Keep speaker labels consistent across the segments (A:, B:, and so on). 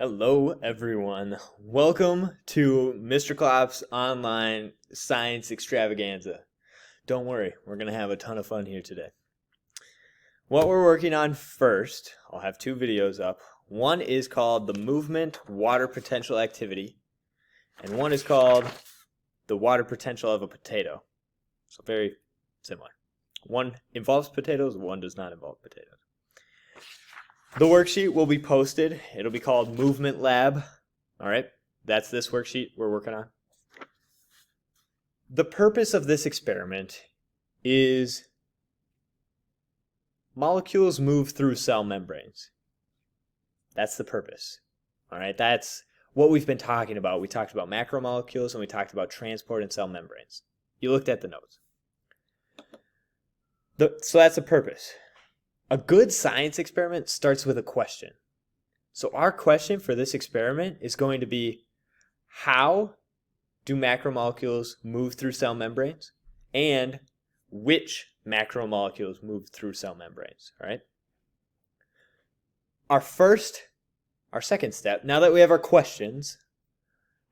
A: Hello, everyone. Welcome to Mr. Klopp's online science extravaganza. Don't worry, we're going to have a ton of fun here today. What we're working on first, I'll have two videos up. One is called the movement water potential activity, and one is called the water potential of a potato. So very similar. One involves potatoes, one does not involve potatoes. The worksheet will be posted. It'll be called Movement Lab. All right, that's this worksheet we're working on. The purpose of this experiment is molecules move through cell membranes. That's the purpose. All right, that's what we've been talking about. We talked about macromolecules and we talked about transport in cell membranes. You looked at the notes. So that's the purpose. A good science experiment starts with a question. So our question for this experiment is going to be, how do macromolecules move through cell membranes? And which macromolecules move through cell membranes? All right. Our second step, now that we have our questions,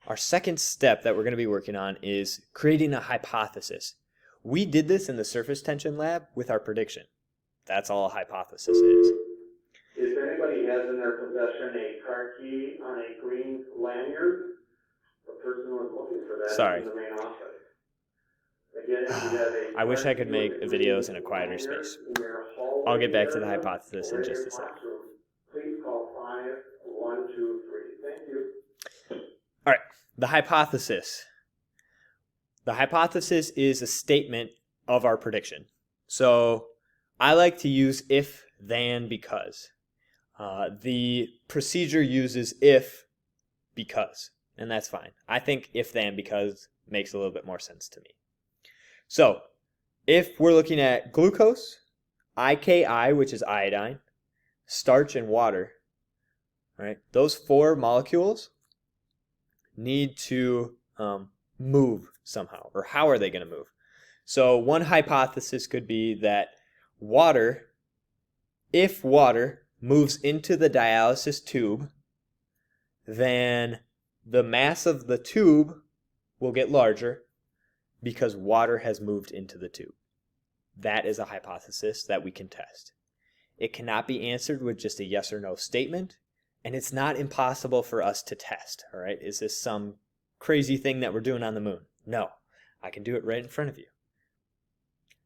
A: our second step that we're going to be working on is creating a hypothesis. We did this in the surface tension lab with our prediction. That's all a hypothesis is.
B: If anybody has in their possession a car key on a green lanyard, the person was looking for that
A: Sorry.
B: in the main office. Again, if you have a
A: I wish I could
B: car
A: make
B: key with
A: videos in a
B: green
A: quieter
B: lanyard
A: space.
B: in your hallway
A: I'll get back to the
B: area
A: hypothesis
B: or
A: in
B: in
A: just
B: your
A: a second.
B: classroom, please call 5123. Thank you.
A: All right, the hypothesis. The hypothesis is a statement of our prediction. So I like to use if, then, because. The procedure uses if, because, and that's fine. I think if, then, because makes a little bit more sense to me. So if we're looking at glucose, IKI, which is iodine, starch, and water, right? Those four molecules need to move somehow, or how are they going to move? So one hypothesis could be that if water moves into the dialysis tube, then the mass of the tube will get larger because water has moved into the tube. That is a hypothesis that we can test. It cannot be answered with just a yes or no statement, and it's not impossible for us to test. All right, is this some crazy thing that we're doing on the moon? No, I can do it right in front of you.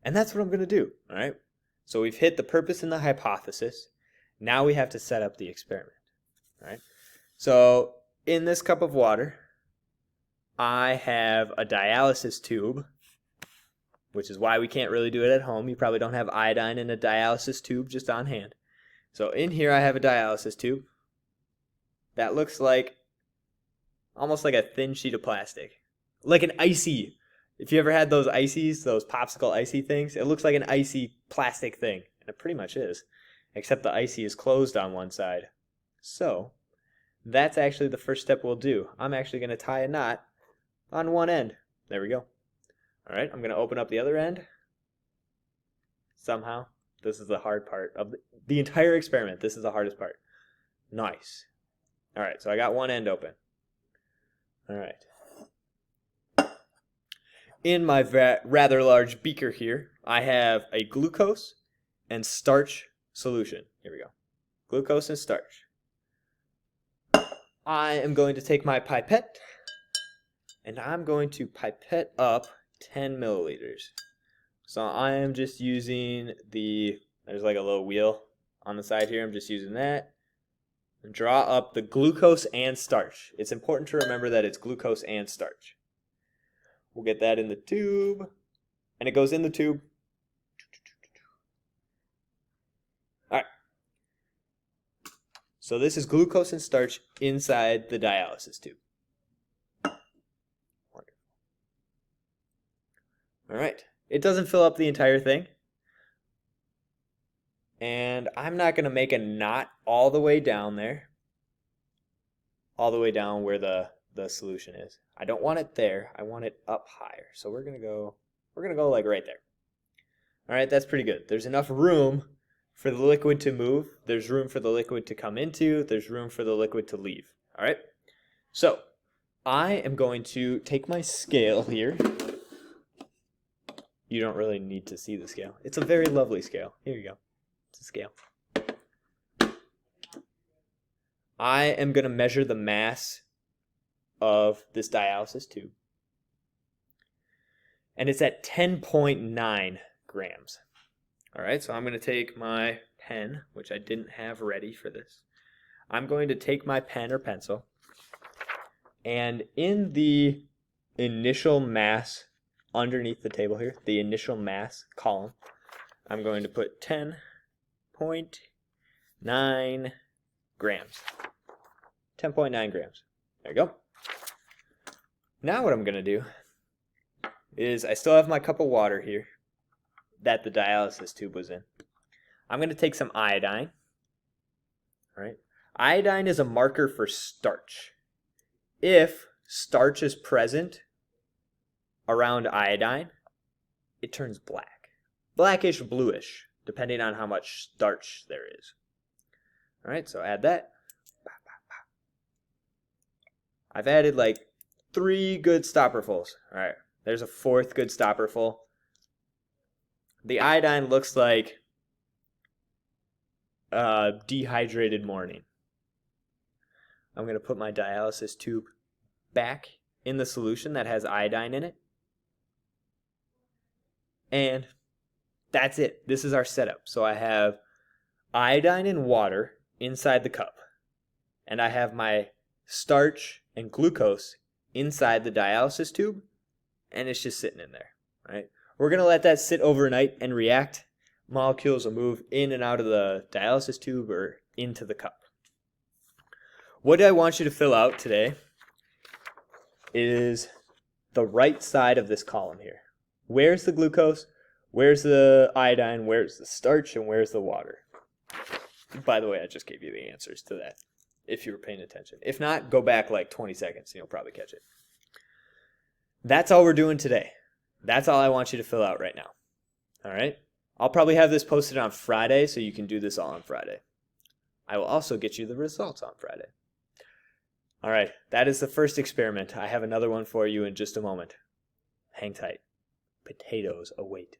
A: And that's what I'm going to do. All right. So we've hit the purpose and the hypothesis. Now we have to set up the experiment. All right. So in this cup of water, I have a dialysis tube, which is why we can't really do it at home. You probably don't have iodine in a dialysis tube just on hand. So in here I have a dialysis tube that looks like almost like a thin sheet of plastic. Like an icy. If you ever had those ices, those popsicle icy things, it looks like an icy plastic thing. And it pretty much is. Except the icy is closed on one side. So that's actually the first step we'll do. I'm actually going to tie a knot on one end. There we go. All right, I'm going to open up the other end. Somehow, this is the hard part of the entire experiment. This is the hardest part. Nice. All right, so I got one end open. All right. In my rather large beaker here, I have a glucose and starch solution. Here we go. Glucose and starch. I am going to take my pipette, and I'm going to pipette up 10 milliliters. So I am just using there's like a little wheel on the side here. I'm just using that. And draw up the glucose and starch. It's important to remember that it's glucose and starch. We'll get that in the tube, and it goes in the tube. All right. So this is glucose and starch inside the dialysis tube. Wonderful. All right. It doesn't fill up the entire thing. And I'm not going to make a knot all the way down there. All the way down where the solution is. I don't want it there. I want it up higher. So we're going to go like right there. All right, that's pretty good. There's enough room for the liquid to move, there's room for the liquid to come into, there's room for the liquid to leave. All right? So, I am going to take my scale here. You don't really need to see the scale. It's a very lovely scale. Here you go. It's a scale. I am going to measure the mass of this dialysis tube. And it's at 10.9 grams. All right, so I'm going to take my pen, which I didn't have ready for this. I'm going to take my pen or pencil, and in the initial mass underneath the table here, the initial mass column, I'm going to put 10.9 grams. 10.9 grams. There you go. Now what I'm going to do is I still have my cup of water here that the dialysis tube was in. I'm going to take some iodine. All right. Iodine is a marker for starch. If starch is present around iodine, it turns black. Blackish, bluish, depending on how much starch there is. All right, so add that. I've added like 3 good stopperfuls. All right, there's a 4th good stopperful. The iodine looks like dehydrated morning. I'm going to put my dialysis tube back in the solution that has iodine in it. And that's it. This is our setup. So I have iodine and water inside the cup. And I have my starch and glucose inside the dialysis tube. And it's just sitting in there. Right? We're going to let that sit overnight and react. Molecules will move in and out of the dialysis tube or into the cup. What I want you to fill out today is the right side of this column here. Where's the glucose? Where's the iodine? Where's the starch? And where's the water? By the way, I just gave you the answers to that, if you were paying attention. If not, go back like 20 seconds and you'll probably catch it. That's all we're doing today. That's all I want you to fill out right now. All right? I'll probably have this posted on Friday, so you can do this all on Friday. I will also get you the results on Friday. All right, that is the first experiment. I have another one for you in just a moment. Hang tight. Potatoes await.